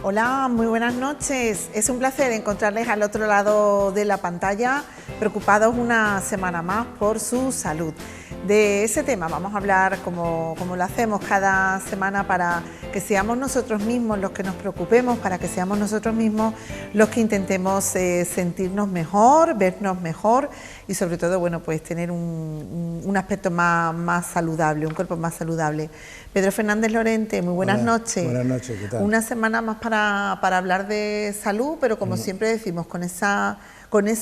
Hola, muy buenas noches. Es un placer encontrarles al otro lado de la pantalla, preocupados una semana más por su salud. De ese tema vamos a hablar como lo hacemos cada semana, para que seamos nosotros mismos los que nos preocupemos, para que seamos nosotros mismos los que intentemos sentirnos mejor, vernos mejor y sobre todo, bueno, pues tener un aspecto más saludable, un cuerpo más saludable. Pedro Fernández Lorente, muy buenas noches. Buenas noches, ¿qué tal? Una semana más para hablar de salud, pero como siempre decimos, con esa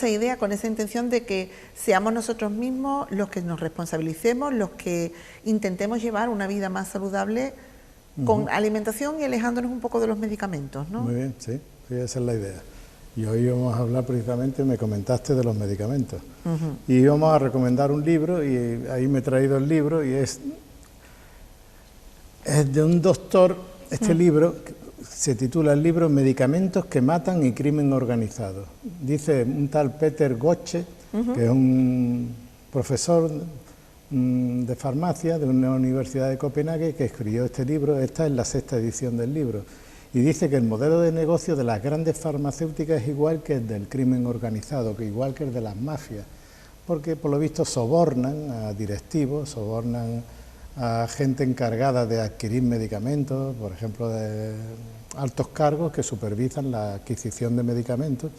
idea, con esa intención de que seamos nosotros mismos los que nos responsabilicemos, los que intentemos llevar una vida más saludable con alimentación y alejándonos un poco de los medicamentos, ¿no? Muy bien, sí, esa es la idea. Y hoy vamos a hablar precisamente, me comentaste de los medicamentos. Y vamos a recomendar un libro, y ahí me he traído el libro, y es de un doctor. Este libro se titula el libro Medicamentos que matan y crimen organizado. Dice un tal Peter Gotche, que es un profesor de farmacia de una universidad de Copenhague, que escribió este libro. Esta es la 6ª edición del libro. Y dice que el modelo de negocio de las grandes farmacéuticas es igual que el del crimen organizado, que igual que el de las mafias, porque por lo visto sobornan a directivos, sobornan a gente encargada de adquirir medicamentos, por ejemplo, de altos cargos que supervisan la adquisición de medicamentos.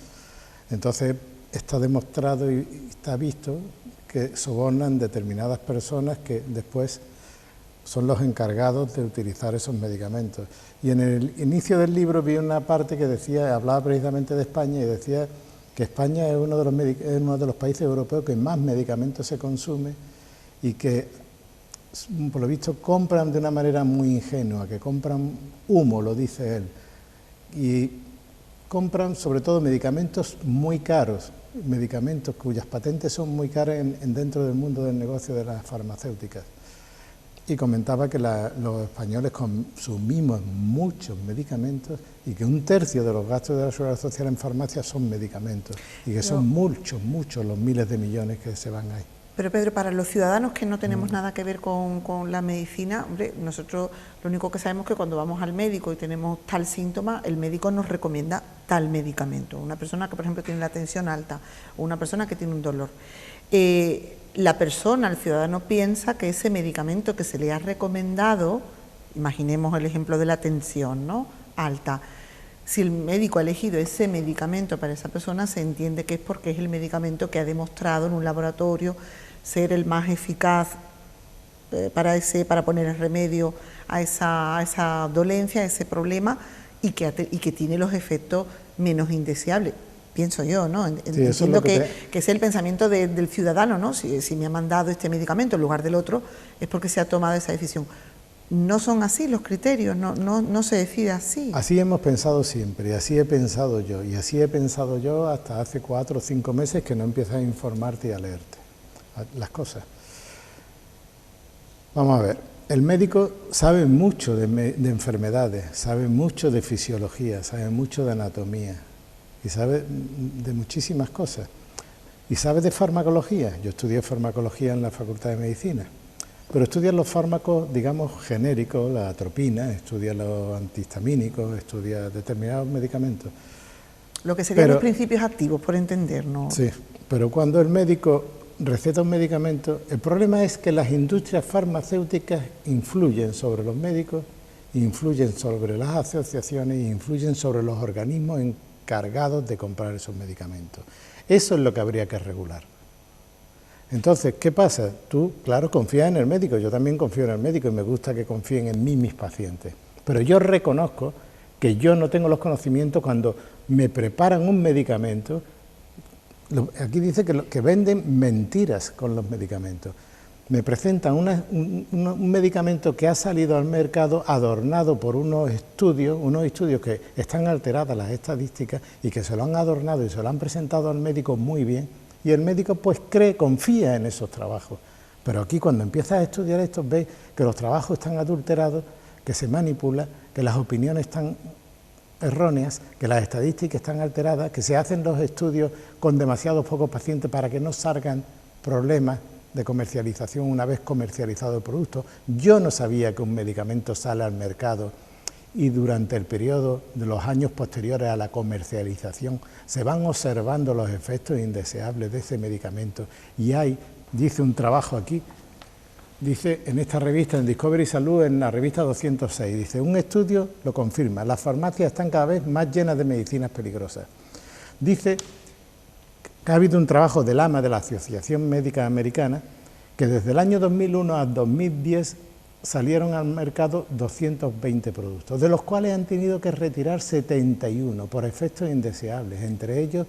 Entonces está demostrado y está visto que sobornan determinadas personas que después son los encargados de utilizar esos medicamentos. Y en el inicio del libro vi una parte que decía, hablaba precisamente de España, y decía que España es uno de los países europeos que más medicamentos se consume, y que por lo visto compran de una manera muy ingenua, que compran humo, lo dice él, y compran sobre todo medicamentos muy caros, medicamentos cuyas patentes son muy caras dentro del mundo del negocio de las farmacéuticas. Y comentaba que los españoles consumimos muchos medicamentos, y que 1/3 de los gastos de la Seguridad Social en farmacia son medicamentos, y que son muchos los miles de millones que se van ahí. Pero Pedro, para los ciudadanos que no tenemos nada que ver con la medicina, hombre, nosotros lo único que sabemos es que cuando vamos al médico y tenemos tal síntoma, el médico nos recomienda tal medicamento. Una persona que, por ejemplo, tiene la tensión alta, o una persona que tiene un dolor. La persona, el ciudadano, piensa que ese medicamento que se le ha recomendado, imaginemos el ejemplo de la tensión, ¿no?, alta, si el médico ha elegido ese medicamento para esa persona, se entiende que es porque es el medicamento que ha demostrado en un laboratorio ser el más eficaz para poner el remedio a esa dolencia, a ese problema, y que tiene los efectos menos indeseables. Pienso yo, ¿no? Entiendo que es el pensamiento del ciudadano, ¿no? Si me ha mandado este medicamento en lugar del otro, es porque se ha tomado esa decisión. No son así los criterios, no se decide así. Así hemos pensado siempre, y así he pensado yo, hasta hace 4 o 5 meses que no empiezas a informarte y a leerte las cosas. Vamos a ver, el médico sabe mucho de enfermedades, sabe mucho de fisiología, sabe mucho de anatomía, y sabe de muchísimas cosas. Y sabe de farmacología. Yo estudié farmacología en la Facultad de Medicina. Pero estudia los fármacos, digamos, genéricos, la atropina, estudia los antihistamínicos, estudia determinados medicamentos. Lo que serían los principios activos, por entendernos. Sí, pero cuando el médico receta un medicamento, el problema es que las industrias farmacéuticas influyen sobre los médicos, influyen sobre las asociaciones e influyen sobre los organismos encargados de comprar esos medicamentos. Eso es lo que habría que regular. Entonces, ¿qué pasa? Tú, claro, confías en el médico, yo también confío en el médico y me gusta que confíen en mí mis pacientes, pero yo reconozco que yo no tengo los conocimientos cuando me preparan un medicamento, aquí dice que venden mentiras con los medicamentos. Me presentan un medicamento que ha salido al mercado adornado por unos estudios que están alteradas las estadísticas y que se lo han adornado y se lo han presentado al médico muy bien, y el médico pues confía en esos trabajos. Pero aquí cuando empiezas a estudiar esto ves que los trabajos están adulterados, que se manipula, que las opiniones están erróneas, que las estadísticas están alteradas, que se hacen los estudios con demasiados pocos pacientes para que no salgan problemas de comercialización una vez comercializado el producto. Yo no sabía que un medicamento sale al mercado y durante el periodo de los años posteriores a la comercialización se van observando los efectos indeseables de ese medicamento. Y hay, dice un trabajo aquí, dice en esta revista, en Discovery Salud, en la revista 206, dice, un estudio lo confirma, las farmacias están cada vez más llenas de medicinas peligrosas. Dice que ha habido un trabajo del AMA, de la Asociación Médica Americana, que desde el año 2001 a 2010 salieron al mercado 220 productos, de los cuales han tenido que retirar 71 por efectos indeseables, entre ellos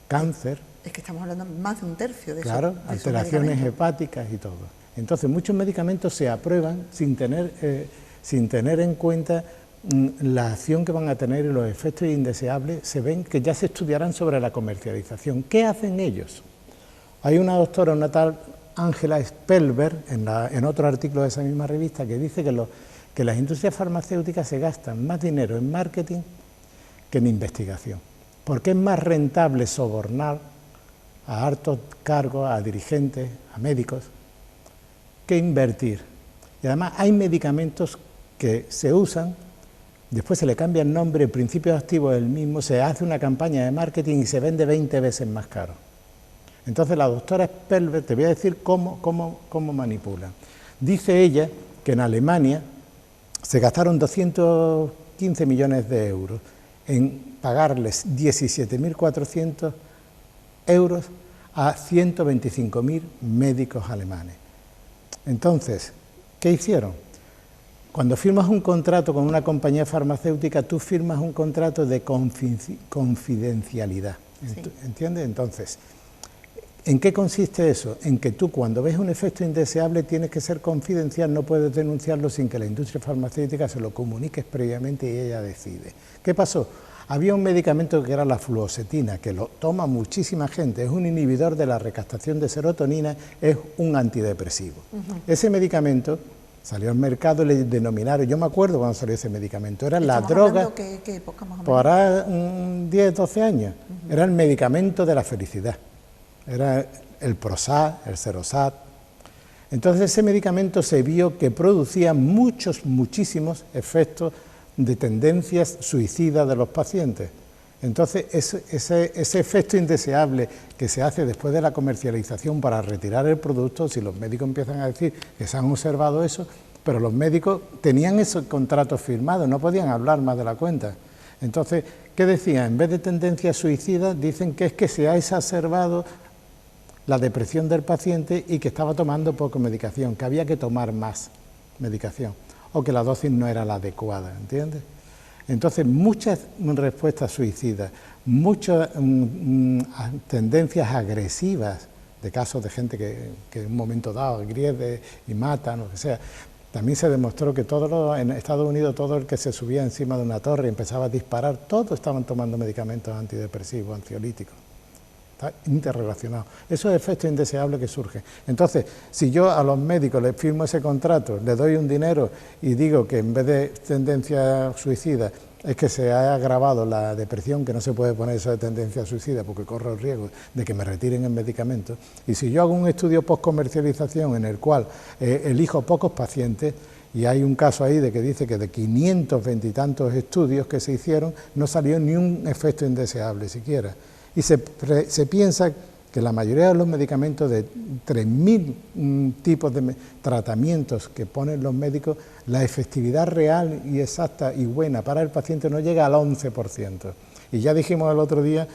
cáncer. Es que estamos hablando más de un tercio de eso. Claro, alteraciones hepáticas y todo. Entonces, muchos medicamentos se aprueban sin tener en cuenta la acción que van a tener y los efectos indeseables. Se ven que ya se estudiarán sobre la comercialización. ¿Qué hacen ellos? Hay una doctora, una tal Angela Spellberg, en otro artículo de esa misma revista, que dice que las industrias farmacéuticas se gastan más dinero en marketing que en investigación, porque es más rentable sobornar a altos cargos, a dirigentes, a médicos, que invertir. Y además hay medicamentos que se usan, después se le cambia el nombre, el principio activo es el mismo, se hace una campaña de marketing y se vende 20 veces más caro. Entonces la doctora Spellberg, te voy a decir cómo manipulan. Dice ella que en Alemania se gastaron 215 millones de euros en pagarles 17.400 euros a 125.000 médicos alemanes. Entonces, ¿qué hicieron? Cuando firmas un contrato con una compañía farmacéutica, tú firmas un contrato de confidencialidad, sí. ¿Entiendes? Entonces, ¿en qué consiste eso? En que tú cuando ves un efecto indeseable tienes que ser confidencial, no puedes denunciarlo sin que la industria farmacéutica se lo comuniques previamente y ella decide. ¿Qué pasó? Había un medicamento que era la fluoxetina, que lo toma muchísima gente, es un inhibidor de la recaptación de serotonina, es un antidepresivo. Ese medicamento salió al mercado y le denominaron, yo me acuerdo cuando salió ese medicamento, era la droga, ¿qué época más o menos? Por ahora 10, 12 años, era el medicamento de la felicidad, era el Prozac, el Serosat. Entonces ese medicamento se vio que producía muchísimos efectos de tendencias suicidas de los pacientes. Entonces, ese efecto indeseable que se hace después de la comercialización para retirar el producto, si los médicos empiezan a decir que se han observado eso, pero los médicos tenían esos contratos firmados, no podían hablar más de la cuenta. Entonces, ¿qué decían? En vez de tendencias suicidas, dicen que es que se ha exacerbado la depresión del paciente y que estaba tomando poco medicación, que había que tomar más medicación, o que la dosis no era la adecuada, ¿entiendes? Entonces, muchas respuestas suicidas, muchas tendencias agresivas de casos de gente que en un momento dado agrede y matan, o que sea. También se demostró que en Estados Unidos todo el que se subía encima de una torre y empezaba a disparar, todos estaban tomando medicamentos antidepresivos, ansiolíticos. Está interrelacionado. Esos efectos indeseables que surgen. Entonces, si yo a los médicos les firmo ese contrato, les doy un dinero y digo que en vez de tendencia suicida es que se ha agravado la depresión, que no se puede poner eso de tendencia suicida porque corro el riesgo de que me retiren el medicamento, y si yo hago un estudio post-comercialización en el cual elijo pocos pacientes, y hay un caso ahí de que dice que de 520 y tantos estudios que se hicieron, no salió ni un efecto indeseable siquiera. Y se piensa que la mayoría de los medicamentos, de 3.000 tipos de tratamientos que ponen los médicos, la efectividad real y exacta y buena para el paciente no llega al 11%. Y ya dijimos el otro día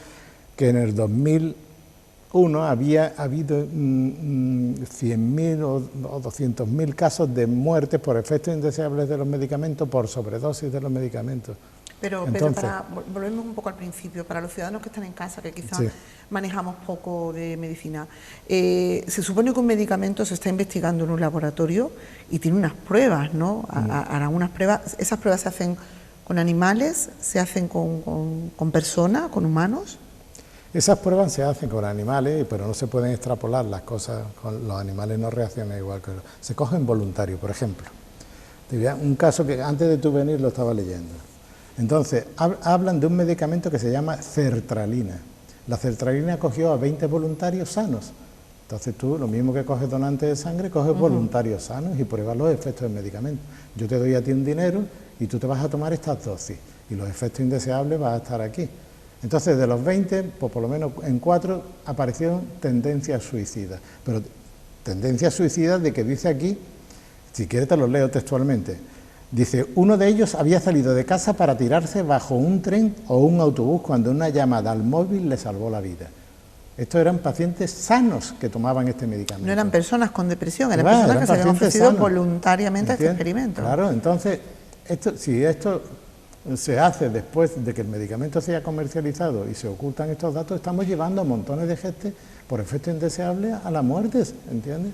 que en el 2001 había habido 100.000 o 200.000 casos de muertes por efectos indeseables de los medicamentos, por sobredosis de los medicamentos. Pero Entonces, volvemos un poco al principio, para los ciudadanos que están en casa, que quizás sí. manejamos poco de medicina, se supone que un medicamento se está investigando en un laboratorio y tiene unas pruebas, ¿no? Harán unas pruebas, esas pruebas se hacen con animales, se hacen con personas, con humanos. Esas pruebas se hacen con animales, pero no se pueden extrapolar las cosas, con los animales no reaccionan igual que se cogen voluntarios, por ejemplo. Un caso que antes de tú venir lo estaba leyendo. Entonces, hablan de un medicamento que se llama sertralina. La sertralina cogió a 20 voluntarios sanos. Entonces tú, lo mismo que coges donantes de sangre, coges voluntarios sanos y pruebas los efectos del medicamento. Yo te doy a ti un dinero y tú te vas a tomar estas dosis y los efectos indeseables van a estar aquí. Entonces, de los 20, pues por lo menos en 4 aparecieron tendencias suicidas. Pero tendencias suicidas de que dice aquí, si quieres te los leo textualmente. Dice, uno de ellos había salido de casa para tirarse bajo un tren o un autobús cuando una llamada al móvil le salvó la vida. Estos eran pacientes sanos que tomaban este medicamento. No eran personas con depresión, eran personas que se habían ofrecido sanos, voluntariamente a este experimento. Claro, entonces, si esto se hace después de que el medicamento sea comercializado y se ocultan estos datos, estamos llevando a montones de gente por efectos indeseables a la muerte, ¿entiendes?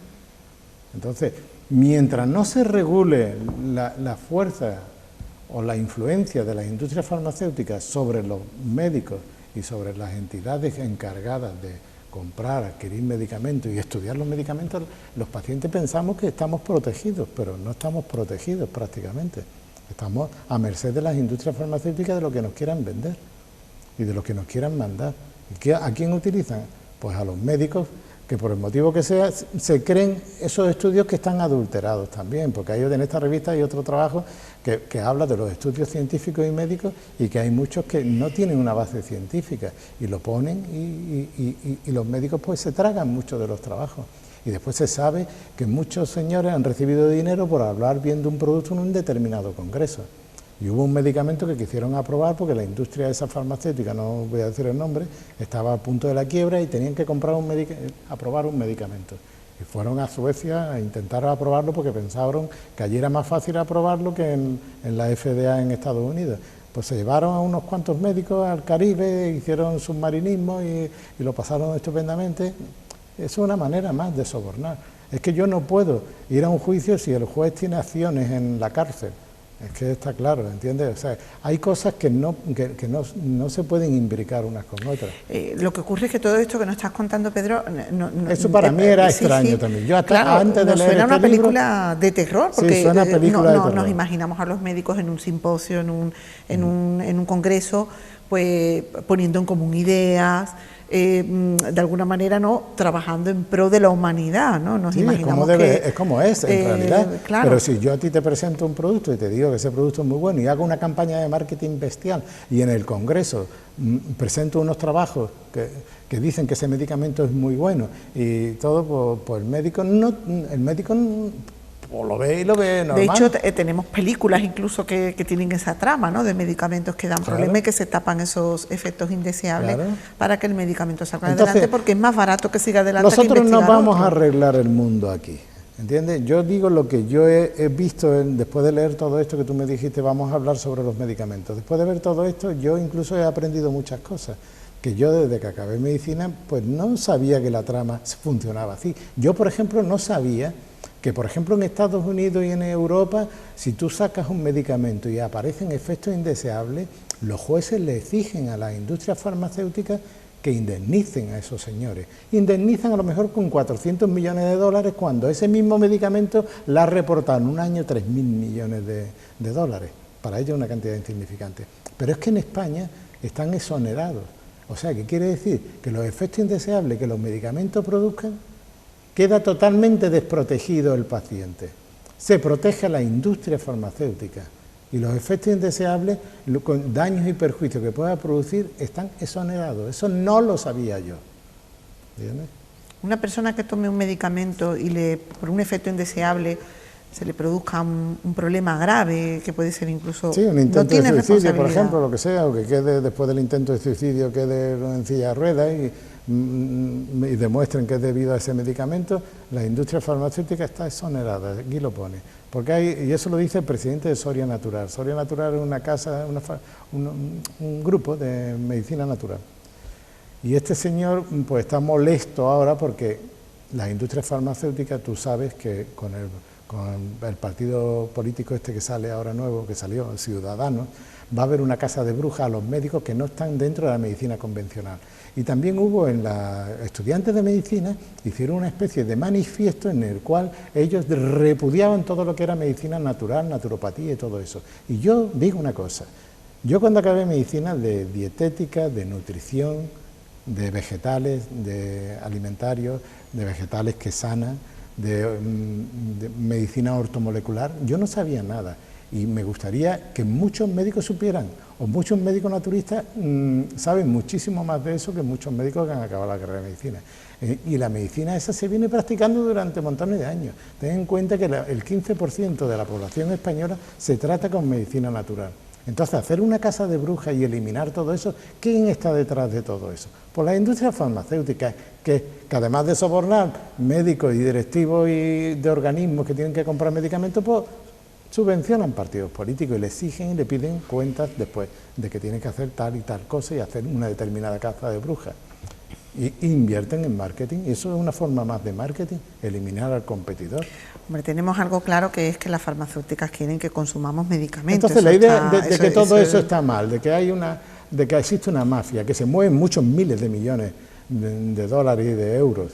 Entonces, mientras no se regule la fuerza o la influencia de las industrias farmacéuticas sobre los médicos y sobre las entidades encargadas de comprar, adquirir medicamentos y estudiar los medicamentos, los pacientes pensamos que estamos protegidos, pero no estamos protegidos prácticamente. Estamos a merced de las industrias farmacéuticas, de lo que nos quieran vender y de lo que nos quieran mandar. ¿Y a quién utilizan? Pues a los médicos, que por el motivo que sea, se creen esos estudios que están adulterados también, porque en esta revista hay otro trabajo que habla de los estudios científicos y médicos y que hay muchos que no tienen una base científica y lo ponen y los médicos pues se tragan muchos de los trabajos. Y después se sabe que muchos señores han recibido dinero por hablar bien de un producto en un determinado congreso. Y hubo un medicamento que quisieron aprobar porque la industria esa farmacéutica, no voy a decir el nombre, estaba a punto de la quiebra y tenían que aprobar un medicamento. Y fueron a Suecia a intentar aprobarlo porque pensaron que allí era más fácil aprobarlo que en la FDA en Estados Unidos. Pues se llevaron a unos cuantos médicos al Caribe, hicieron submarinismo y lo pasaron estupendamente. Es una manera más de sobornar. Es que yo no puedo ir a un juicio si el juez tiene acciones en la cárcel. Es que está claro, ¿entiendes? O sea, hay cosas que no se pueden imbricar unas con otras. Lo que ocurre es que todo esto que nos estás contando, Pedro... Eso para mí era extraño también. Yo antes de leer suena una película de terror, porque sí, suena película de terror. Nos imaginamos a los médicos en un simposio, en un congreso, pues poniendo en común ideas... de alguna manera trabajando en pro de la humanidad, ¿no? Nos imaginamos es como es en realidad. Claro. Pero si yo a ti te presento un producto y te digo que ese producto es muy bueno y hago una campaña de marketing bestial y en el Congreso presento unos trabajos que dicen que ese medicamento es muy bueno y todo, pues el médico o lo ve y lo ve normal. De hecho, tenemos películas incluso que tienen esa trama, ¿no? De medicamentos que dan problemas y que se tapan esos efectos indeseables para que el medicamento salga adelante, porque es más barato que siga adelante. Nosotros no vamos a arreglar el mundo aquí, ¿entiendes? Yo digo lo que yo he visto después de leer todo esto que tú me dijiste, vamos a hablar sobre los medicamentos. Después de ver todo esto, yo incluso he aprendido muchas cosas que yo desde que acabé medicina, pues no sabía que la trama funcionaba así. Yo, por ejemplo, no sabía que, por ejemplo, en Estados Unidos y en Europa, si tú sacas un medicamento y aparecen efectos indeseables, los jueces le exigen a las industrias farmacéuticas que indemnicen a esos señores. Indemnizan a lo mejor con 400 millones de dólares cuando ese mismo medicamento la ha reportado en un año 3.000 millones de dólares. Para ellos es una cantidad insignificante. Pero es que en España están exonerados. O sea, ¿qué quiere decir? Que los efectos indeseables que los medicamentos produzcan queda totalmente desprotegido el paciente. Se protege a la industria farmacéutica y los efectos indeseables, con daños y perjuicios que pueda producir, están exonerados. Eso no lo sabía yo. ¿Entiendes? Una persona que tome un medicamento y por un efecto indeseable se le produzca un problema grave, que puede ser incluso... Sí, un intento de suicidio, por ejemplo, lo que sea, o que quede después del intento de suicidio, quede en silla de ruedas y y demuestren que es debido a ese medicamento, la industria farmacéutica está exonerada, aquí lo pone. Porque y eso lo dice el presidente de Soria Natural. Soria Natural es una casa, un grupo de medicina natural. Y este señor pues está molesto ahora porque las industrias farmacéuticas, tú sabes que con el partido político este que sale ahora nuevo, que salió, Ciudadanos, va a haber una casa de brujas a los médicos que no están dentro de la medicina convencional. Y también hubo en los estudiantes de medicina, hicieron una especie de manifiesto en el cual ellos repudiaban todo lo que era medicina natural, naturopatía y todo eso. Y yo digo una cosa, yo cuando acabé medicina de dietética, de nutrición, de vegetales, de alimentarios, de vegetales que sanan, de medicina ortomolecular, yo no sabía nada. Y me gustaría que muchos médicos supieran, o muchos médicos naturistas saben muchísimo más de eso que muchos médicos que han acabado la carrera de medicina. Y la medicina esa se viene practicando durante montones de años. Ten en cuenta que el 15% de la población española se trata con medicina natural. Entonces, hacer una casa de brujas y eliminar todo eso, ¿quién está detrás de todo eso? Pues las industrias farmacéuticas, que además de sobornar médicos y directivos y de organismos que tienen que comprar medicamentos, pues subvencionan partidos políticos y le exigen y le piden cuentas después de que tienen que hacer tal y tal cosa y hacer una determinada caza de brujas. Y invierten en marketing, y eso es una forma más de marketing, eliminar al competidor. Hombre, tenemos algo claro, que es que las farmacéuticas quieren que consumamos medicamentos. Entonces la idea de que todo eso está mal, de que existe una mafia, que se mueven muchos miles de millones de dólares y de euros,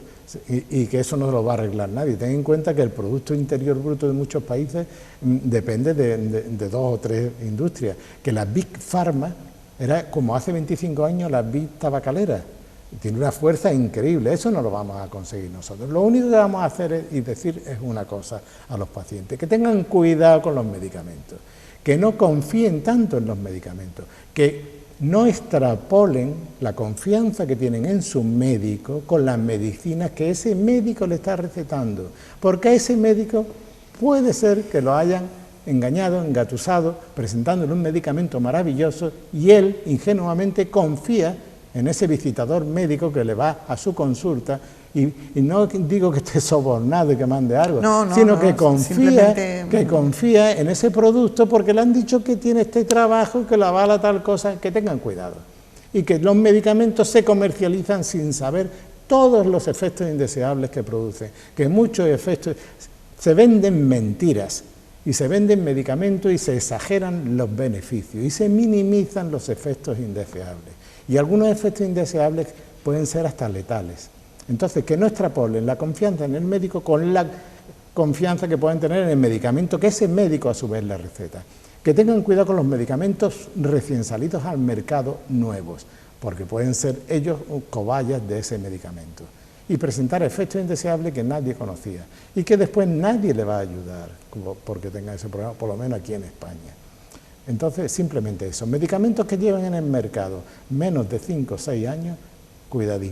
y que eso no lo va a arreglar nadie. Ten en cuenta que el Producto Interior Bruto de muchos países depende de 2 o 3 industrias, que la Big Pharma era como hace 25 años la Big Tabacalera. Tiene una fuerza increíble, eso no lo vamos a conseguir nosotros. Lo único que vamos a hacer y decir es una cosa a los pacientes, que tengan cuidado con los medicamentos, que no confíen tanto en los medicamentos, que no extrapolen la confianza que tienen en su médico con las medicinas que ese médico le está recetando, porque a ese médico puede ser que lo hayan engañado, engatusado, presentándole un medicamento maravilloso y él ingenuamente confía en ese visitador médico que le va a su consulta, y no digo que esté sobornado y que mande algo, sino que confía en ese producto porque le han dicho que tiene este trabajo, que la avala tal cosa, que tengan cuidado. Y que los medicamentos se comercializan sin saber todos los efectos indeseables que producen, que muchos efectos, se venden mentiras, y se venden medicamentos y se exageran los beneficios, y se minimizan los efectos indeseables. Y algunos efectos indeseables pueden ser hasta letales. Entonces, que no extrapolen la confianza en el médico con la confianza que pueden tener en el medicamento que ese médico a su vez le receta. Que tengan cuidado con los medicamentos recién salidos al mercado nuevos, porque pueden ser ellos cobayas de ese medicamento. Y presentar efectos indeseables que nadie conocía y que después nadie le va a ayudar porque tenga ese problema, por lo menos aquí en España. Entonces, simplemente eso. Medicamentos que lleven en el mercado menos de 5 o 6 años, cuidadín,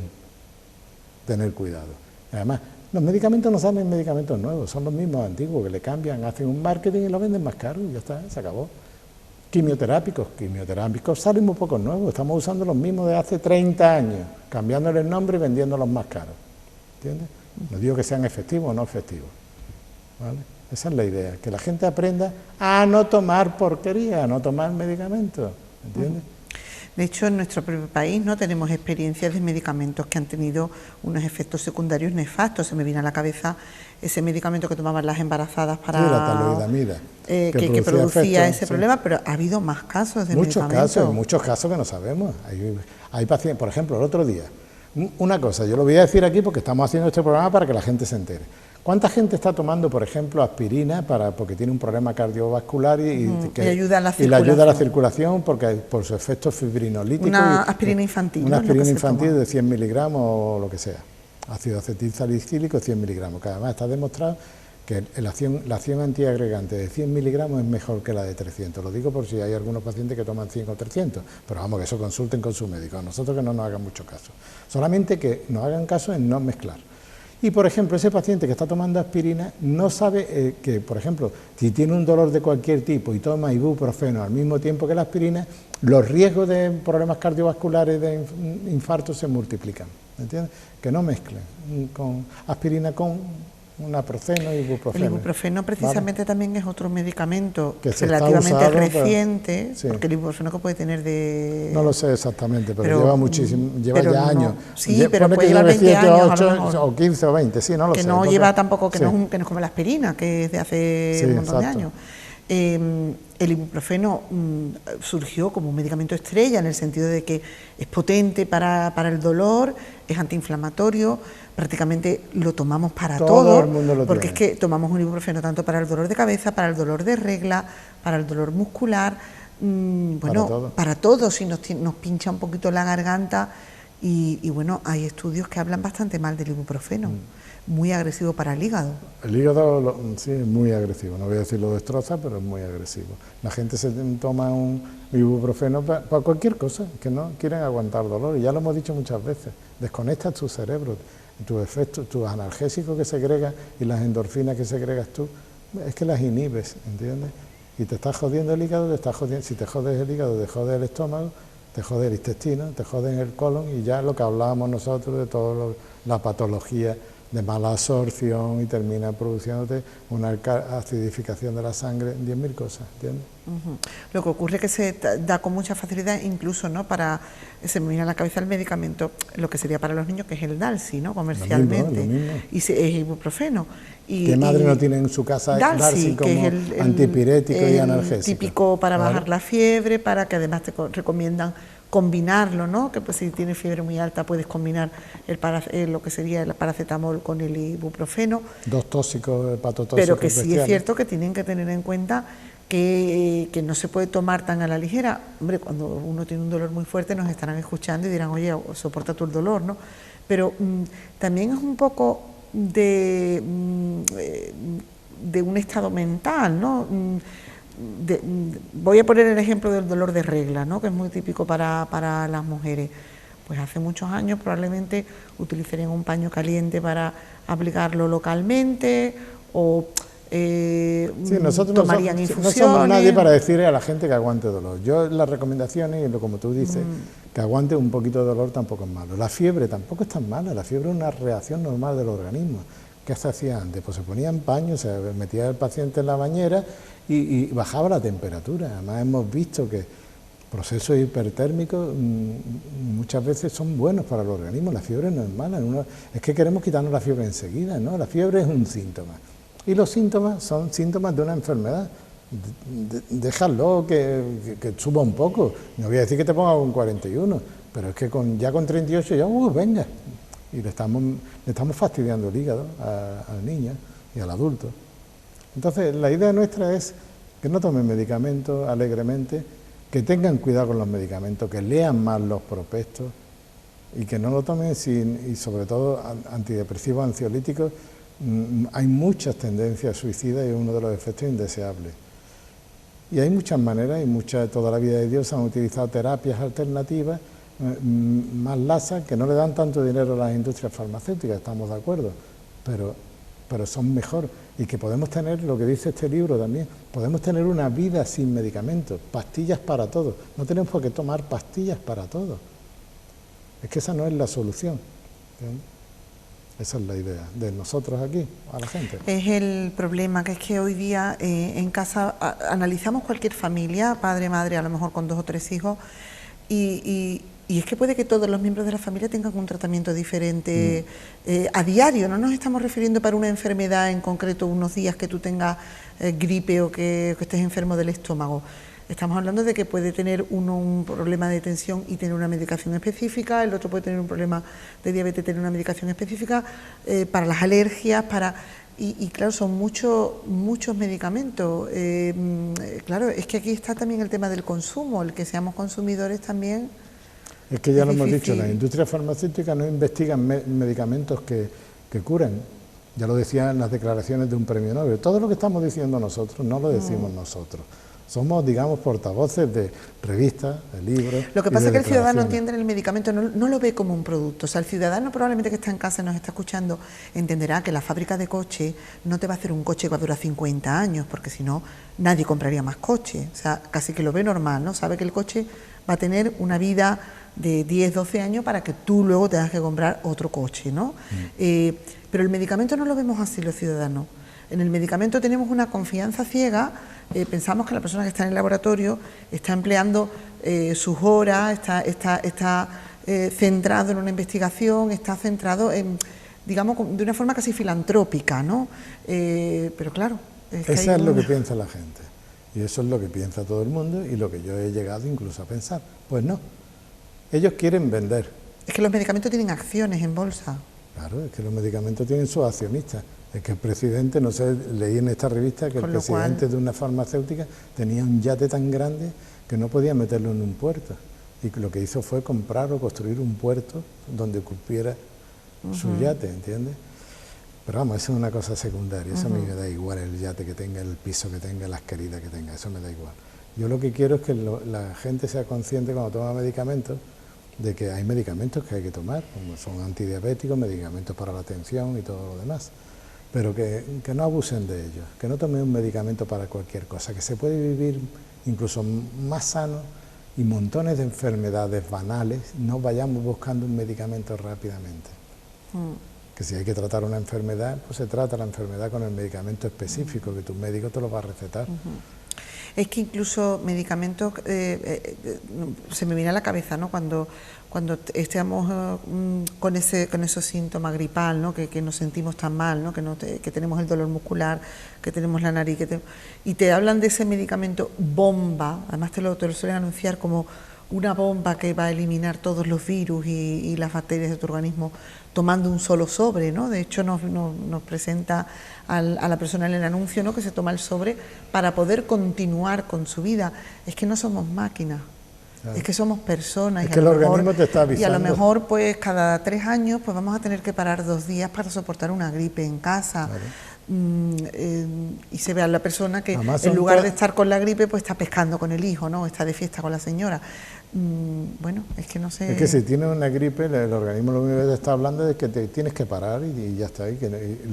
tener cuidado. Además, los medicamentos no salen medicamentos nuevos, son los mismos antiguos que le cambian, hacen un marketing y lo venden más caro y ya está, se acabó. Quimioterápicos salen muy pocos nuevos, estamos usando los mismos de hace 30 años, cambiándole el nombre y vendiéndolos más caros. ¿Entiendes? No digo que sean efectivos o no efectivos, ¿vale? Esa es la idea, que la gente aprenda a no tomar porquería, a no tomar medicamentos, ¿entiendes? De hecho, en nuestro propio país no tenemos experiencias de medicamentos que han tenido unos efectos secundarios nefastos. Se me viene a la cabeza ese medicamento que tomaban las embarazadas para... Sí, la talidomida, que producía ese problema, pero ha habido más casos de medicamentos. Muchos casos que no sabemos. Hay pacientes, por ejemplo, el otro día, una cosa, yo lo voy a decir aquí porque estamos haciendo este programa para que la gente se entere. ¿Cuánta gente está tomando, por ejemplo, aspirina porque tiene un problema cardiovascular y le ayuda a la circulación por su efecto fibrinolítico? Una aspirina infantil. Una aspirina infantil de 100 miligramos o lo que sea. Ácido acetilsalicílico 100 miligramos, que además está demostrado que la acción antiagregante de 100 miligramos es mejor que la de 300. Lo digo por si hay algunos pacientes que toman 100 o 300, pero vamos, que eso consulten con su médico. A nosotros que no nos hagan mucho caso. Solamente que nos hagan caso en no mezclar. Y, por ejemplo, ese paciente que está tomando aspirina no sabe que, por ejemplo, si tiene un dolor de cualquier tipo y toma ibuprofeno al mismo tiempo que la aspirina, los riesgos de problemas cardiovasculares, de infarto, se multiplican. ¿Entiendes? Que no mezclen con aspirina con naproxeno y ibuprofeno. El ibuprofeno precisamente, ¿vale?, también es otro medicamento que relativamente reciente, sí, porque el ibuprofeno que puede tener de... No lo sé exactamente, pero lleva muchísimo, lleva ya años. Sí, pero puede llevar 20 años 8 o 15 o 20, sí, no lo sé. Que no lleva tampoco, que no es como la aspirina, que es de hace un montón de años. El ibuprofeno surgió como un medicamento estrella en el sentido de que es potente para el dolor, es antiinflamatorio, prácticamente lo tomamos para todo, el mundo lo porque tiene. es que tomamos un ibuprofeno tanto para el dolor de cabeza, para el dolor de regla, para el dolor muscular, bueno, para todo, si nos pincha un poquito la garganta y bueno, hay estudios que hablan bastante mal del ibuprofeno. Muy agresivo para el hígado. El hígado sí es muy agresivo, no voy a decir lo destroza, pero es muy agresivo. La gente se toma un ibuprofeno para cualquier cosa, que no quieren aguantar dolor, y ya lo hemos dicho muchas veces, desconectas tu cerebro, tus efectos, tus analgésicos que segregas y las endorfinas que segregas tú, es que las inhibes, ¿entiendes? Y te estás jodiendo el hígado, si te jodes el hígado, te jodes el estómago, te jodes el intestino, te jodes el colon, y ya lo que hablábamos nosotros de toda la patología de mala absorción, y termina produciéndote una acidificación de la sangre, 10.000 cosas, ¿entiendes? Lo que ocurre es que se da con mucha facilidad, incluso, ¿no?, se me viene a la cabeza el medicamento, lo que sería para los niños, que es el Dalsi, ¿no?, comercialmente, lo mismo. Y es ibuprofeno. ¿Qué madre no tiene en su casa Dalsi como que es el antipirético y analgésico? Típico para bajar la fiebre, para que además te recomiendan combinarlo, ¿no?, que pues si tienes fiebre muy alta puedes combinar lo que sería el paracetamol con el ibuprofeno. Dos tóxicos, hepatotóxicos. Pero que sí es cierto que tienen que tener en cuenta que no se puede tomar tan a la ligera. Hombre, cuando uno tiene un dolor muy fuerte nos estarán escuchando y dirán, oye, soporta tu dolor, ¿no? Pero también es un poco de un estado mental, ¿no? Voy a poner el ejemplo del dolor de regla, ¿no?, que es muy típico para las mujeres. Pues hace muchos años probablemente utilizarían un paño caliente para aplicarlo localmente o tomarían infusiones. No somos nadie para decirle a la gente que aguante dolor. Yo las recomendaciones, y como tú dices, que aguante un poquito de dolor tampoco es malo. La fiebre tampoco es tan mala, la fiebre es una reacción normal del organismo. ¿Qué se hacía antes? Pues se ponían paños, se metía el paciente en la bañera y bajaba la temperatura. Además hemos visto que procesos hipertérmicos muchas veces son buenos para el organismo. La fiebre no es mala, es que queremos quitarnos la fiebre enseguida, ¿no? La fiebre es un síntoma y los síntomas son síntomas de una enfermedad. Déjalo que suba un poco. No voy a decir que te ponga con 41, pero es que ya con 38 ya, venga. Y le estamos fastidiando el hígado al niño y al adulto. Entonces, la idea nuestra es que no tomen medicamentos alegremente, que tengan cuidado con los medicamentos, que lean más los prospectos y que no lo tomen y sobre todo antidepresivos, ansiolíticos. Hay muchas tendencias suicidas y es uno de los efectos indeseables. Y hay muchas maneras, toda la vida de Dios se han utilizado terapias alternativas más lasas, que no le dan tanto dinero a las industrias farmacéuticas, estamos de acuerdo, pero son mejor, y que podemos tener, lo que dice este libro también, podemos tener una vida sin medicamentos, pastillas para todo, no tenemos por qué tomar pastillas para todo, es que esa no es la solución, ¿entiendes? Esa es la idea de nosotros aquí, a la gente. Es el problema, que es que hoy día en casa analizamos cualquier familia, padre, madre, a lo mejor con 2 o 3 hijos, y es que puede que todos los miembros de la familia tengan un tratamiento diferente a diario. No nos estamos refiriendo para una enfermedad en concreto, unos días que tú tengas gripe o que estés enfermo del estómago. Estamos hablando de que puede tener uno un problema de tensión y tener una medicación específica, el otro puede tener un problema de diabetes y tener una medicación específica, para las alergias, y claro, son muchos medicamentos. Claro, es que aquí está también el tema del consumo, el que seamos consumidores también. Es que ya lo hemos dicho, las industrias farmacéuticas no investigan medicamentos que curan. Ya lo decían las declaraciones de un premio Nobel. Todo lo que estamos diciendo nosotros no lo decimos nosotros. Somos, digamos, portavoces de revistas, de libros. Lo que pasa es que el ciudadano entiende el medicamento, no lo ve como un producto. O sea, el ciudadano probablemente que está en casa y nos está escuchando entenderá que la fábrica de coches no te va a hacer un coche que va a durar 50 años, porque si no, nadie compraría más coches. O sea, casi que lo ve normal, ¿no? Sabe que el coche va a tener una vida de 10, 12 años para que tú luego tengas que comprar otro coche, ¿no? Pero el medicamento no lo vemos así los ciudadanos. En el medicamento tenemos una confianza ciega, pensamos que la persona que está en el laboratorio está empleando sus horas, está centrado en una investigación, está centrado en, digamos, de una forma casi filantrópica, ¿no? Pero claro... Eso es lo que piensa la gente, y eso es lo que piensa todo el mundo y lo que yo he llegado incluso a pensar. Pues no, ellos quieren vender. Es que los medicamentos tienen acciones en bolsa. Claro, es que los medicamentos tienen sus accionistas. Es que el presidente, no sé, leí en esta revista que el presidente de una farmacéutica tenía un yate tan grande que no podía meterlo en un puerto. Y lo que hizo fue comprar o construir un puerto donde cupiera su yate, ¿entiendes? Pero vamos, eso es una cosa secundaria, eso a mí me da igual el yate que tenga, el piso que tenga, las queridas que tenga, eso me da igual. Yo lo que quiero es que la gente sea consciente cuando toma medicamentos de que hay medicamentos que hay que tomar, como son antidiabéticos, medicamentos para la tensión y todo lo demás, pero que no abusen de ellos, que no tomen un medicamento para cualquier cosa, que se puede vivir incluso más sano y montones de enfermedades banales, no vayamos buscando un medicamento rápidamente. Que si hay que tratar una enfermedad, pues se trata la enfermedad con el medicamento específico que tu médico te lo va a recetar. Es que incluso medicamentos, se me viene a la cabeza, ¿no? Cuando estemos con esos síntomas gripal, ¿no? Que nos sentimos tan mal, ¿no? Que tenemos el dolor muscular, que tenemos la nariz, y te hablan de ese medicamento bomba, además te lo suelen anunciar como una bomba que va a eliminar todos los virus y las bacterias de tu organismo tomando un solo sobre, ¿no? De hecho nos presenta a la persona en el anuncio, ¿no? Que se toma el sobre para poder continuar con su vida. Es que no somos máquinas, claro. Es que somos personas. Es que el organismo te está avisando. Y a lo mejor pues cada 3 años pues vamos a tener que parar 2 días para soportar una gripe en casa. Claro. Y se ve a la persona que en lugar de estar con la gripe pues está pescando con el hijo, ¿no? Está de fiesta con la señora. Bueno, es que no sé... Es que si tienes una gripe, el organismo lo único que te está hablando es que te tienes que parar y ya está. Y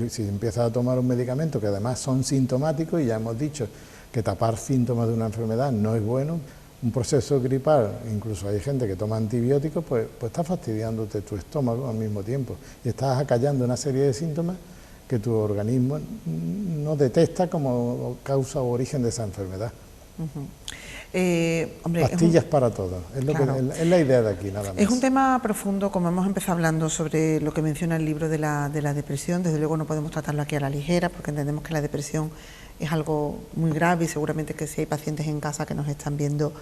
si empiezas a tomar un medicamento que además son sintomáticos, y ya hemos dicho que tapar síntomas de una enfermedad no es bueno, un proceso gripal, incluso hay gente que toma antibióticos, pues está fastidiándote tu estómago al mismo tiempo y estás acallando una serie de síntomas que tu organismo no detecta como causa o origen de esa enfermedad. Hombre, pastillas para todo, es la idea de aquí, nada más. Es un tema profundo, como hemos empezado hablando sobre lo que menciona el libro de la depresión. Desde luego no podemos tratarlo aquí a la ligera, porque entendemos que la depresión es algo muy grave y seguramente que si hay pacientes en casa que nos están viendo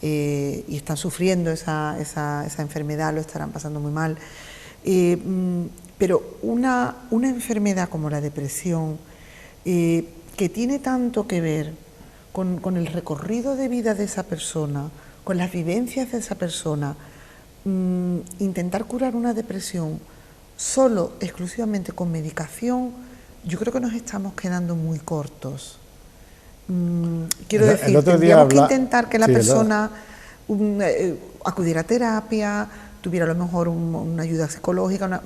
y están sufriendo esa enfermedad, lo estarán pasando muy mal. Pero una enfermedad como la depresión, que tiene tanto que ver con el recorrido de vida de esa persona, con las vivencias de esa persona, intentar curar una depresión solo, exclusivamente con medicación, yo creo que nos estamos quedando muy cortos. Quiero decir, tendríamos que intentar que la persona acudiera a terapia, tuviera a lo mejor una ayuda psicológica,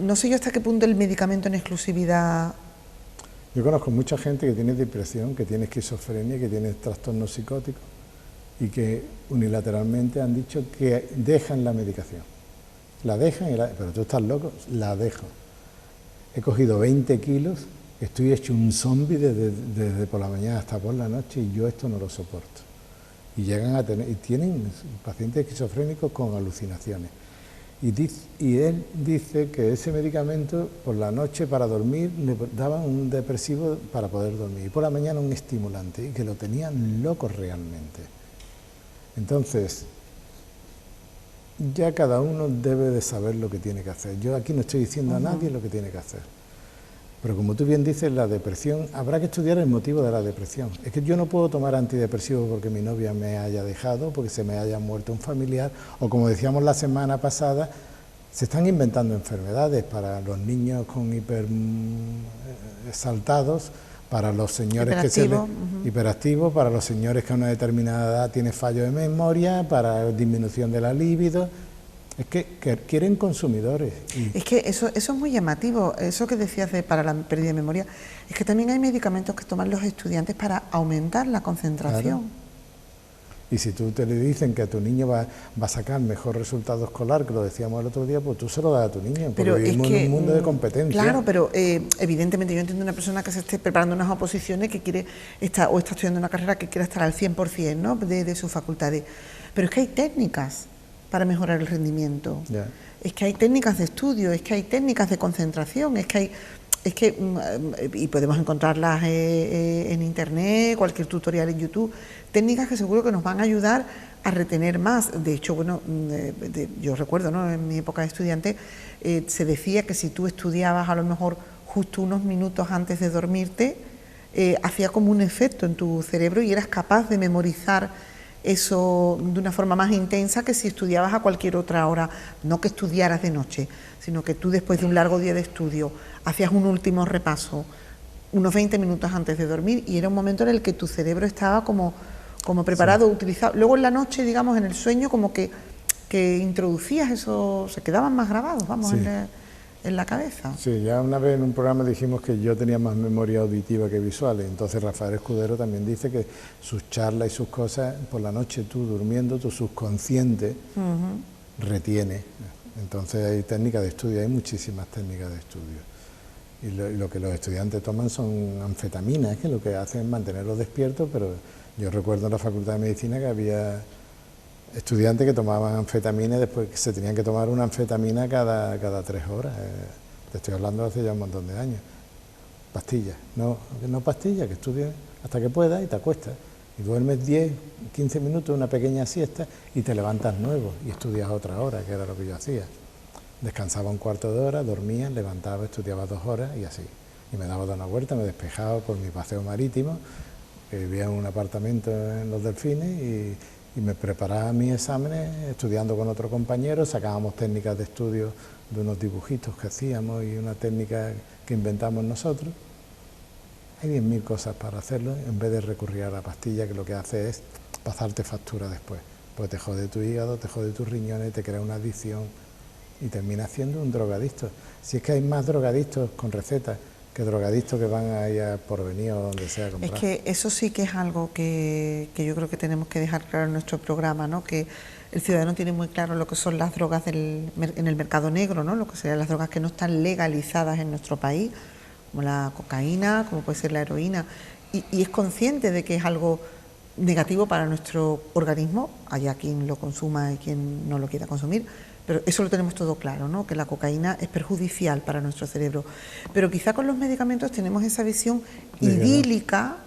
no sé yo hasta qué punto el medicamento en exclusividad... Yo conozco mucha gente que tiene depresión, que tiene esquizofrenia, que tiene trastornos psicóticos y que unilateralmente han dicho que dejan la medicación. La dejan, pero tú estás loco, la dejo. He cogido 20 kilos, estoy hecho un zombie desde por la mañana hasta por la noche y yo esto no lo soporto. Y llegan a tener, y tienen pacientes esquizofrénicos con alucinaciones. Y él dice que ese medicamento por la noche para dormir le daban un depresivo para poder dormir y por la mañana un estimulante y que lo tenían loco realmente. Entonces, ya cada uno debe de saber lo que tiene que hacer. Yo aquí no estoy diciendo a nadie lo que tiene que hacer. Pero como tú bien dices, la depresión, habrá que estudiar el motivo de la depresión. Es que yo no puedo tomar antidepresivos porque mi novia me haya dejado, porque se me haya muerto un familiar, o como decíamos la semana pasada, se están inventando enfermedades para los niños con hiper exaltados, para los señores que se hiperactivo, para los señores que a una determinada edad tienen fallo de memoria, para disminución de la libido. Es que quieren consumidores. Es que eso es muy llamativo, eso que decías para la pérdida de memoria, es que también hay medicamentos que toman los estudiantes para aumentar la concentración. Claro. Y si tú te le dicen que a tu niño va a sacar mejor resultado escolar, que lo decíamos el otro día, pues tú se lo das a tu niño, porque vivimos en un mundo de competencia. Claro, pero evidentemente yo entiendo una persona que se esté preparando unas oposiciones, que quiere estar, o está estudiando una carrera que quiera estar al 100%, ¿no?, de sus facultades. Pero es que hay técnicas para mejorar el rendimiento. Yeah. Es que hay técnicas de estudio, es que hay técnicas de concentración, y podemos encontrarlas en internet, cualquier tutorial en YouTube, técnicas que seguro que nos van a ayudar a retener más. De hecho, bueno, yo recuerdo, ¿no?, en mi época de estudiante se decía que si tú estudiabas a lo mejor justo unos minutos antes de dormirte, hacía como un efecto en tu cerebro y eras capaz de memorizar eso de una forma más intensa que si estudiabas a cualquier otra hora, no que estudiaras de noche, sino que tú después de un largo día de estudio hacías un último repaso unos 20 minutos antes de dormir y era un momento en el que tu cerebro estaba como preparado, utilizado. Luego en la noche, digamos, en el sueño, como que introducías eso, se quedaban más grabados, vamos, sí, en la cabeza. Sí, ya una vez en un programa dijimos que yo tenía más memoria auditiva que visual, entonces Rafael Escudero también dice que sus charlas y sus cosas, por la noche tú durmiendo, tu subconsciente retiene. Entonces hay técnicas de estudio, hay muchísimas técnicas de estudio. Y lo que los estudiantes toman son anfetaminas, que lo que hacen es mantenerlos despiertos, pero yo recuerdo en la Facultad de Medicina que había estudiantes que tomaban anfetaminas y después que se tenían que tomar una anfetamina cada 3 horas. Te estoy hablando hace ya un montón de años. Pastillas, no pastillas, que estudies hasta que puedas y te acuestas. Y duermes 10, 15 minutos, una pequeña siesta y te levantas nuevo y estudias otra hora, que era lo que yo hacía. Descansaba un cuarto de hora, dormía, levantaba, estudiaba 2 horas y así. Y me daba una vuelta, me despejaba por mi paseo marítimo, que vivía en un apartamento en Los Delfines y me preparaba mis exámenes estudiando con otro compañero, sacábamos técnicas de estudio de unos dibujitos que hacíamos y una técnica que inventamos nosotros. Hay 10.000 cosas para hacerlo en vez de recurrir a la pastilla, que lo que hace es pasarte factura después. Pues te jode tu hígado, te jode tus riñones, te crea una adicción y terminas siendo un drogadicto. Si es que hay más drogadictos con recetas que drogadictos que van a ir a Porvenir o donde sea a comprar. Es que eso sí que es algo que yo creo que tenemos que dejar claro en nuestro programa, ¿no?, que el ciudadano tiene muy claro lo que son las drogas en el mercado negro, ¿no?, lo que serían las drogas que no están legalizadas en nuestro país, como la cocaína, como puede ser la heroína, y es consciente de que es algo negativo para nuestro organismo, haya quien lo consuma y quien no lo quiera consumir, pero eso lo tenemos todo claro, ¿no?, que la cocaína es perjudicial para nuestro cerebro. Pero quizá con los medicamentos tenemos esa visión idílica,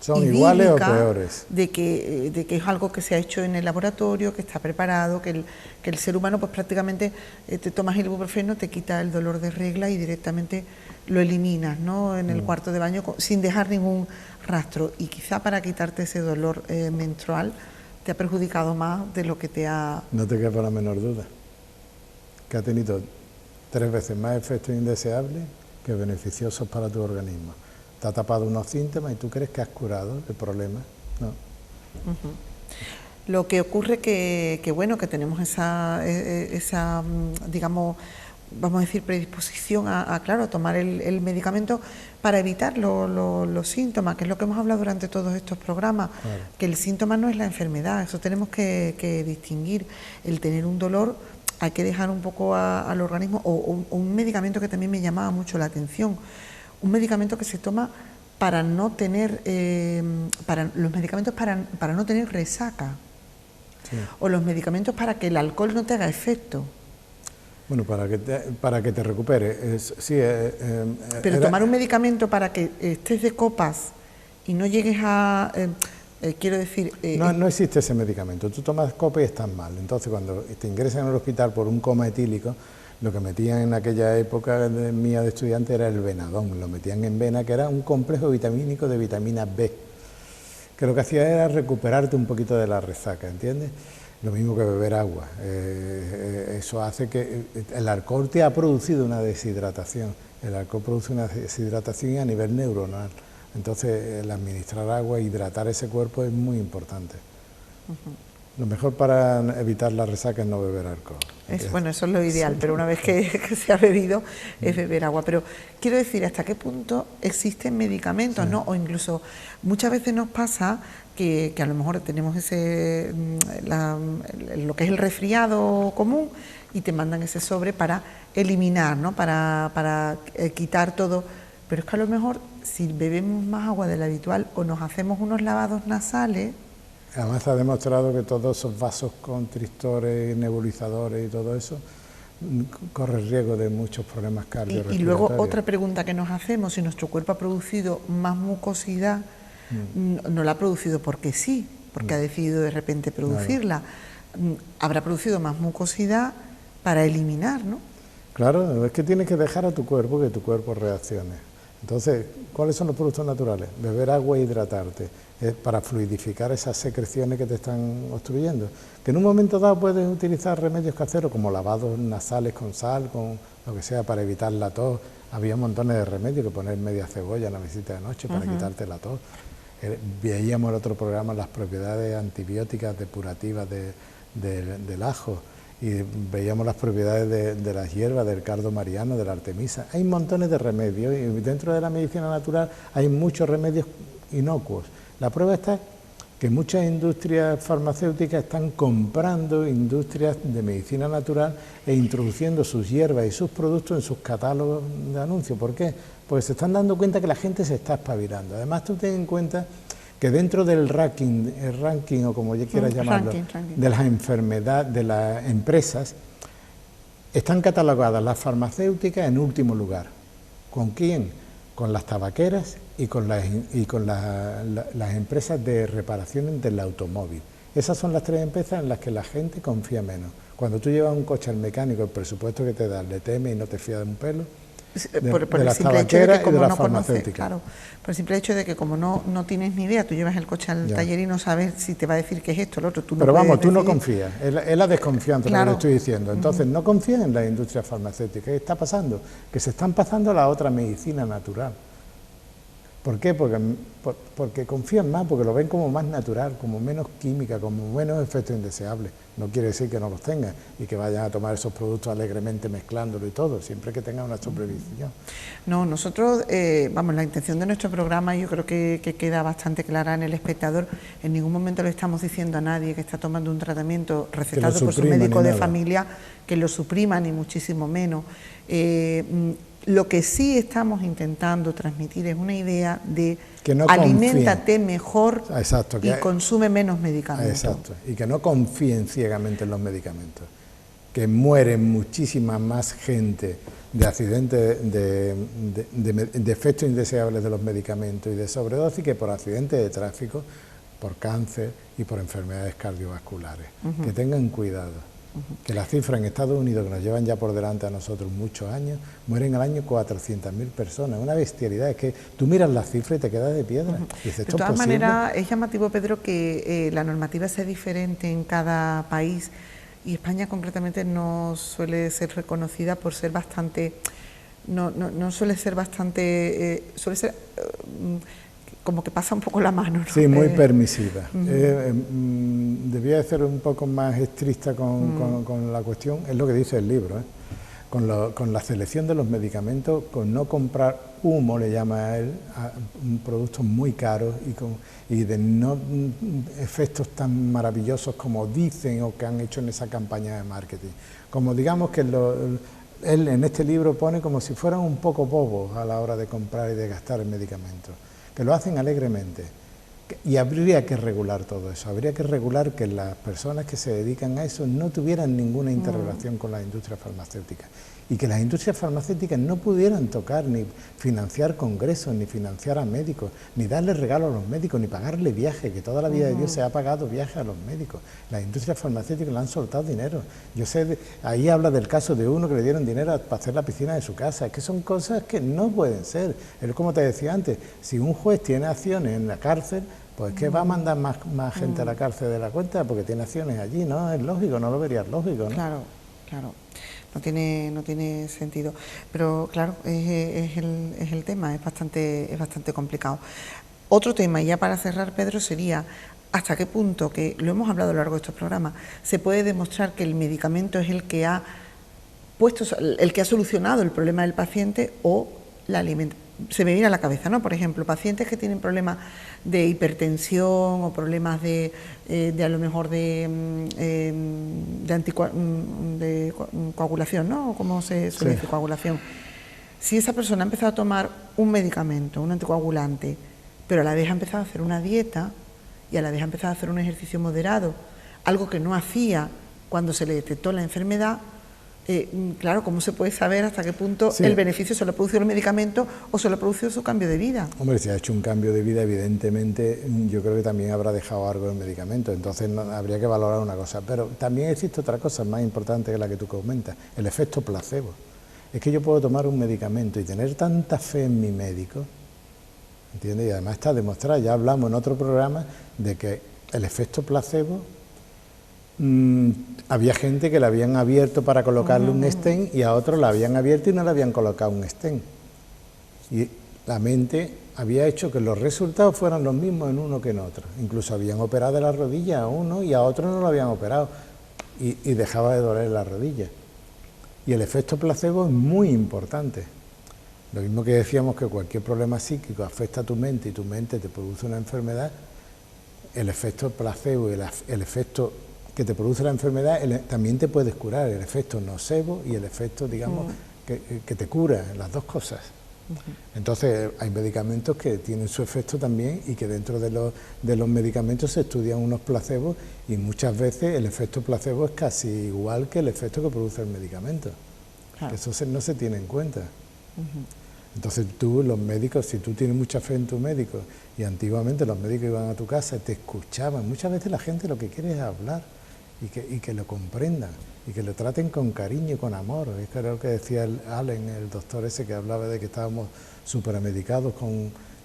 son iguales o peores, de que es algo que se ha hecho en el laboratorio, que está preparado, que el ser humano pues prácticamente te tomas el ibuprofeno, te quita el dolor de regla y directamente lo eliminas, ¿no?, en el cuarto de baño sin dejar ningún rastro. Y quizá para quitarte ese dolor menstrual te ha perjudicado más de lo que te ha... No te quepa la menor duda, que ha tenido 3 veces más efectos indeseables que beneficiosos para tu organismo. Te ha tapado unos síntomas y tú crees que has curado el problema, ¿no? Lo que ocurre que bueno, que tenemos esa digamos, vamos a decir, predisposición claro, a tomar el medicamento para evitar los síntomas, que es lo que hemos hablado durante todos estos programas, claro, que el síntoma no es la enfermedad, eso tenemos que distinguir. El tener un dolor hay que dejar un poco al organismo, o un medicamento que también me llamaba mucho la atención, un medicamento que se toma para no tener, los medicamentos para no tener resaca, sí, o los medicamentos para que el alcohol no te haga efecto. Bueno, para que te recuperes, sí. Pero tomar un medicamento para que estés de copas y no llegues a... quiero decir... no existe ese medicamento. Tú tomas copa y estás mal. Entonces, cuando te ingresan al hospital por un coma etílico, lo que metían en aquella época mía de estudiante era el Venadón. Lo metían en vena, que era un complejo vitamínico de vitamina B, que lo que hacía era recuperarte un poquito de la resaca, ¿entiendes? Lo mismo que beber agua. Eso hace que... El alcohol te ha producido una deshidratación. El alcohol produce una deshidratación a nivel neuronal. Entonces, el administrar agua e hidratar ese cuerpo es muy importante. Lo mejor para evitar la resaca es no beber alcohol. Bueno, eso es lo ideal, pero una vez que se ha bebido es beber agua. Pero quiero decir, ¿hasta qué punto existen medicamentos, ¿no? O incluso muchas veces nos pasa que a lo mejor tenemos lo que es el resfriado común y te mandan ese sobre para eliminar, ¿no? Para quitar todo. Pero es que a lo mejor si bebemos más agua de la habitual o nos hacemos unos lavados nasales. Además ha demostrado que todos esos vasos constrictores, nebulizadores y todo eso corre el riesgo de muchos problemas cardiorrespiratorios. Y luego otra pregunta que nos hacemos, si nuestro cuerpo ha producido más mucosidad, no la ha producido porque sí, porque ha decidido de repente producirla, habrá producido más mucosidad para eliminar, ¿no? Claro, es que tienes que dejar a tu cuerpo que tu cuerpo reaccione. Entonces, ¿cuáles son los productos naturales? Beber agua e hidratarte, para fluidificar esas secreciones que te están obstruyendo. Que en un momento dado puedes utilizar remedios caseros como lavados nasales con sal, con lo que sea, para evitar la tos. Había montones de remedios, que poner media cebolla en la visita de noche para quitarte la tos. Veíamos en otro programa las propiedades antibióticas depurativas del ajo. Y veíamos las propiedades de las hierbas, del cardo mariano, de la artemisa. Hay montones de remedios y dentro de la medicina natural hay muchos remedios inocuos. La prueba está que muchas industrias farmacéuticas están comprando industrias de medicina natural e introduciendo sus hierbas y sus productos en sus catálogos de anuncios. ¿Por qué? Porque se están dando cuenta que la gente se está espabilando. Además, tú ten en cuenta que dentro del ranking o como ya quieras llamarlo, de las enfermedades, de las empresas, están catalogadas las farmacéuticas en último lugar. ¿Con quién? Con las tabaqueras y con las empresas de reparaciones del automóvil. Esas son las tres empresas en las que la gente confía menos. Cuando tú llevas un coche al mecánico, el presupuesto que te dan, le teme y no te fías de un pelo. Por el simple hecho de que como no conoces, claro, por el simple hecho de que como no tienes ni idea, tú llevas el coche al taller y no sabes si te va a decir qué es esto, lo otro, tú no Pero vamos, puedes tú no decidir. confías, es la desconfianza, claro, lo que le estoy diciendo. Entonces, no confías en la industria farmacéutica. ¿Qué está pasando? Que se están pasando a la otra medicina natural. ¿Por qué? Porque confían más, porque lo ven como más natural, como menos química, como menos efectos indeseables. No quiere decir que no los tengan y que vayan a tomar esos productos alegremente mezclándolo y todo, siempre que tengan una supervisión. No, nosotros, la intención de nuestro programa yo creo que queda bastante clara en el espectador. En ningún momento le estamos diciendo a nadie que está tomando un tratamiento recetado por su médico de familia que lo suprima, ni muchísimo menos. Lo que sí estamos intentando transmitir es una idea de que no aliméntate mejor. Exacto, y consume menos medicamentos. Exacto, y que no confíen ciegamente en los medicamentos, que mueren muchísima más gente de accidentes, de efectos indeseables de los medicamentos y de sobredosis que por accidentes de tráfico, por cáncer y por enfermedades cardiovasculares. Que tengan cuidado. Que las cifras en Estados Unidos, que nos llevan ya por delante a nosotros muchos años, mueren al año 400.000 personas, una bestialidad. Es que tú miras las cifras y te quedas de piedra. Dices, de todas maneras, es llamativo, Pedro, que la normativa sea diferente en cada país y España concretamente no suele ser reconocida por ser bastante, no suele ser bastante, suele ser como que pasa un poco la mano, ¿no? Sí, muy permisiva. Debía de ser un poco más estricta con la cuestión, es lo que dice el libro, con la selección de los medicamentos, con no comprar humo, le llama a él, a productos muy caros y de no efectos tan maravillosos como dicen o que han hecho en esa campaña de marketing. Como digamos que él en este libro pone como si fueran un poco bobos a la hora de comprar y de gastar en medicamentos, que lo hacen alegremente. Y habría que regular todo eso, habría que regular que las personas que se dedican a eso no tuvieran ninguna interrelación con la industria farmacéutica y que las industrias farmacéuticas no pudieran tocar ni financiar congresos, ni financiar a médicos, ni darle regalos a los médicos, ni pagarle viajes, que toda la vida de Dios se ha pagado viajes a los médicos. Las industrias farmacéuticas le han soltado dinero. Yo sé, ahí habla del caso de uno que le dieron dinero para hacer la piscina de su casa. Es que son cosas que no pueden ser. Es como te decía antes, si un juez tiene acciones en la cárcel, pues que va a mandar más gente a la cárcel de la cuenta porque tiene acciones allí, ¿no? Es lógico, no lo verías lógico, ¿no? Claro, claro. no tiene sentido. Pero claro, es el tema, es bastante complicado. Otro tema, y ya para cerrar, Pedro, sería hasta qué punto, que lo hemos hablado a lo largo de estos programas, se puede demostrar que el medicamento es el que ha solucionado el problema del paciente o la alimentación. Se me viene a la cabeza, ¿no? Por ejemplo, pacientes que tienen problemas de hipertensión o problemas de a lo mejor de coagulación, ¿no? ¿Cómo se suele decir? Coagulación. Si esa persona ha empezado a tomar un medicamento, un anticoagulante, pero a la vez ha empezado a hacer una dieta y a la vez ha empezado a hacer un ejercicio moderado, algo que no hacía cuando se le detectó la enfermedad, claro, ¿cómo se puede saber hasta qué punto el beneficio se lo ha producido el medicamento o se lo ha producido su cambio de vida? Hombre, si ha hecho un cambio de vida, evidentemente yo creo que también habrá dejado algo del medicamento, entonces habría que valorar una cosa. Pero también existe otra cosa más importante que la que tú comentas, el efecto placebo. Es que yo puedo tomar un medicamento y tener tanta fe en mi médico, ¿entiendes? Y además está demostrado, ya hablamos en otro programa, de que el efecto placebo... había gente que le habían abierto para colocarle un stent y a otros la habían abierto y no le habían colocado un stent. Y la mente había hecho que los resultados fueran los mismos en uno que en otro. Incluso habían operado de la rodilla a uno y a otro no lo habían operado y dejaba de doler la rodilla. Y el efecto placebo es muy importante. Lo mismo que decíamos que cualquier problema psíquico afecta a tu mente y tu mente te produce una enfermedad, el efecto placebo y el efecto que te produce la enfermedad también te puedes curar, el efecto nocebo y el efecto, digamos, que te cura, las dos cosas. Entonces hay medicamentos que tienen su efecto también y que dentro de los medicamentos se estudian unos placebos y muchas veces el efecto placebo es casi igual que el efecto que produce el medicamento. Claro. Eso no se tiene en cuenta. Entonces los médicos, si tú tienes mucha fe en tu médico, y antiguamente los médicos iban a tu casa y te escuchaban, muchas veces la gente lo que quiere es hablar y que lo comprendan y que lo traten con cariño y con amor. Es que era lo que decía Allen, el doctor ese que hablaba de que estábamos supermedicados,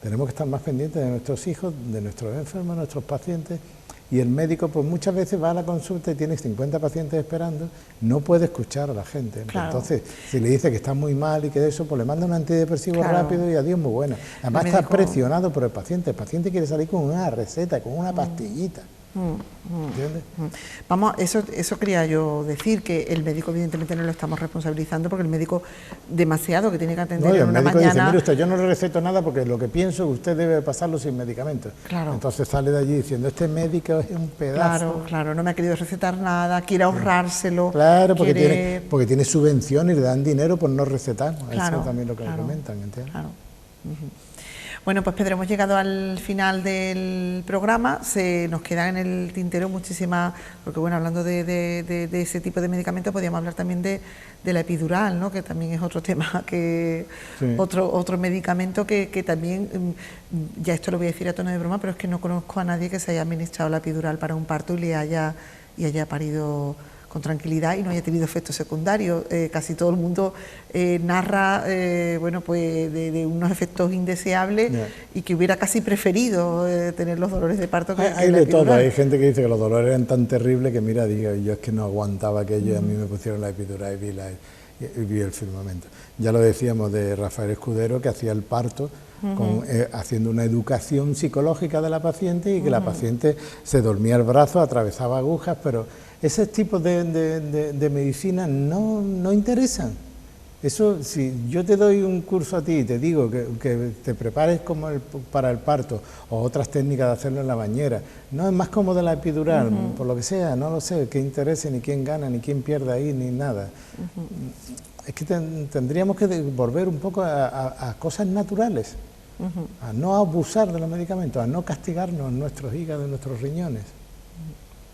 tenemos que estar más pendientes de nuestros hijos, de nuestros enfermos, de nuestros pacientes. Y el médico pues muchas veces va a la consulta y tiene 50 pacientes esperando, no puede escuchar a la gente. Claro. Entonces, si le dice que está muy mal y que eso, pues le manda un antidepresivo rápido y adiós, muy buena. Además está presionado por el paciente quiere salir con una receta, con una pastillita. ¿Entiendes? Vamos, eso quería yo decir, que el médico evidentemente no lo estamos responsabilizando porque el médico demasiado que tiene que atender en una mañana... El médico dice, mire usted, yo no le receto nada porque lo que pienso es que usted debe pasarlo sin medicamentos. Claro. Entonces sale de allí diciendo, este médico es un pedazo... Claro, no me ha querido recetar nada, quiere ahorrárselo... Claro, porque tiene subvenciones y le dan dinero por no recetar. Claro, eso también es lo que comentan, ¿entiendes? Claro. Bueno, pues Pedro, hemos llegado al final del programa, se nos queda en el tintero muchísimas, porque bueno, hablando de ese tipo de medicamentos, podríamos hablar también de la epidural, ¿no? Que también es otro tema, otro medicamento que también, ya esto lo voy a decir a tono de broma, pero es que no conozco a nadie que se haya administrado la epidural para un parto y haya parido con tranquilidad y no haya tenido efectos secundarios. Casi todo el mundo narra bueno, pues de unos efectos indeseables y que hubiera casi preferido tener los dolores de parto que hay la de epidural. todo, hay gente que dice que los dolores eran tan terribles que mira, digo, yo es que no aguantaba aquello y a mí me pusieron la epidural y vi el firmamento. Ya lo decíamos de Rafael Escudero, que hacía el parto haciendo una educación psicológica de la paciente y que la paciente se dormía el brazo, atravesaba agujas, pero ese tipo de medicina no interesan. Eso, si yo te doy un curso a ti y te digo que te prepares para el parto o otras técnicas de hacerlo en la bañera, no es más cómodo la epidural, por lo que sea, no lo sé, qué interese, ni quién gana, ni quién pierde ahí, ni nada. Es que tendríamos que volver un poco a cosas naturales, a no abusar de los medicamentos, a no castigarnos nuestros hígados, nuestros riñones.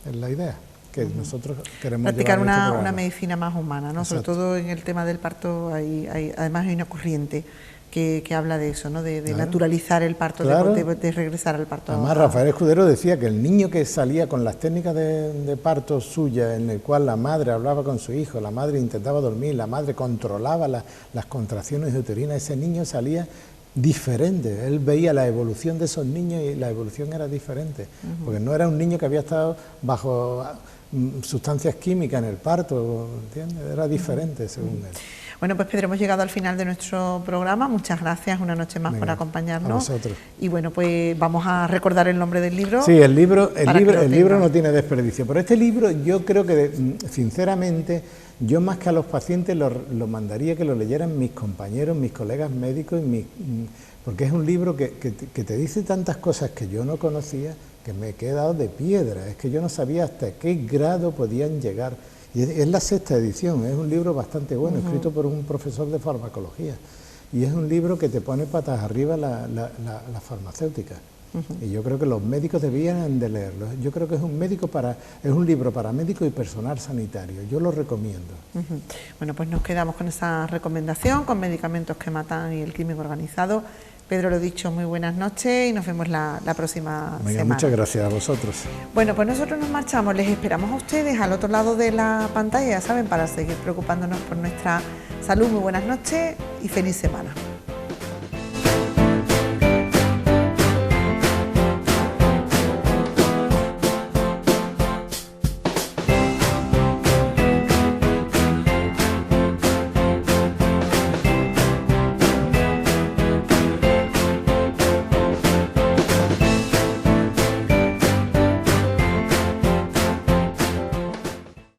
Es la idea que nosotros queremos practicar llevar una medicina más humana, ¿no? Sobre todo en el tema del parto, además hay una corriente que habla de eso, ¿no? De naturalizar el parto, de regresar al parto. Además, Rafael Escudero decía que el niño que salía con las técnicas de parto suya, en el cual la madre hablaba con su hijo, la madre intentaba dormir, la madre controlaba las contracciones uterinas, ese niño salía diferente. Él veía la evolución de esos niños y la evolución era diferente, porque no era un niño que había estado bajo sustancias químicas en el parto, ¿entiendes? Era diferente según él. Bueno, pues Pedro, hemos llegado al final de nuestro programa. Muchas gracias una noche más por acompañarnos. A vosotros. Y bueno, pues vamos a recordar el nombre del libro. Sí, el libro no tiene desperdicio. Por este libro yo creo que, sinceramente, yo más que a los pacientes lo mandaría que lo leyeran mis compañeros, mis colegas médicos, porque es un libro que te dice tantas cosas que yo no conocía, que me he quedado de piedra. Es que yo no sabía hasta qué grado podían llegar. Y es la 6ª edición, es un libro bastante bueno, escrito por un profesor de farmacología. Y es un libro que te pone patas arriba la farmacéutica. Y yo creo que los médicos debían de leerlo. Yo creo que es un libro para médicos y personal sanitario. Yo lo recomiendo. Bueno, pues nos quedamos con esa recomendación, con medicamentos que matan y el crimen organizado. Pedro, lo dicho, muy buenas noches y nos vemos la próxima semana. Muchas gracias a vosotros. Bueno, pues nosotros nos marchamos, les esperamos a ustedes al otro lado de la pantalla, ya saben, para seguir preocupándonos por nuestra salud. Muy buenas noches y feliz semana.